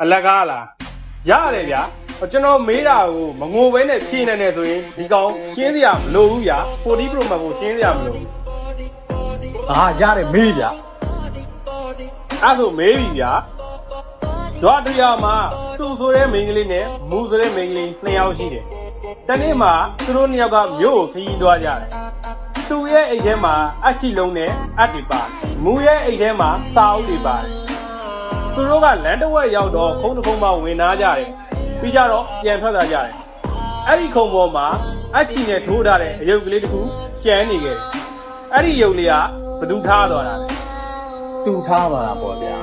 အလကားလားရတယ်ဗျာကျွန်တော်မေးတာကိုမငိုဘဲနဲ့ဖြေနေတယ်ဆိုရင်ဒီကောင်ရှင်းစရာမလိုဘူးဗျာ40 Pro Max ကိုရှင်းစရာမလိုဘူးရတယ်မေးဗျာအဲ့ဆိုမေးပြီဗျာတော့တရားမှာသူ့ဆိုတဲ့မိန်းကလေးနဲ့မူဆိုတဲ့မိန်းကလေး2ယောက်ရှိတယ်တနေ့မှာသူတို့2ယောက်ကမြို့ကိုခရီးသွားကြတယ်သူ့ရဲ့အိတ်ထဲမှာအချီလုံးနဲ့အတ်တွေပါတယ်မူရဲ့အိတ်ထဲမှာစာအုပ်တွေပါတယ်သူတို့ကလမ်းတစ်ဝက်ရောက်တော့ခုံတစ်ခုံမှဝင်နာကြတယ်ပြီးကြတော့ပြန်ထွက်လာကြတယ်အဲ့ဒီခုံပေါ်မှာအချီနဲ့ထိုးထားတဲ့အယုတ်ကလေးတစ်ခုကျန်နေခဲ့တယ်အဲ့ဒီရုပ်လေးကဘသူထားသွားတာလဲသူထားပါလားပေါ့ဗျာ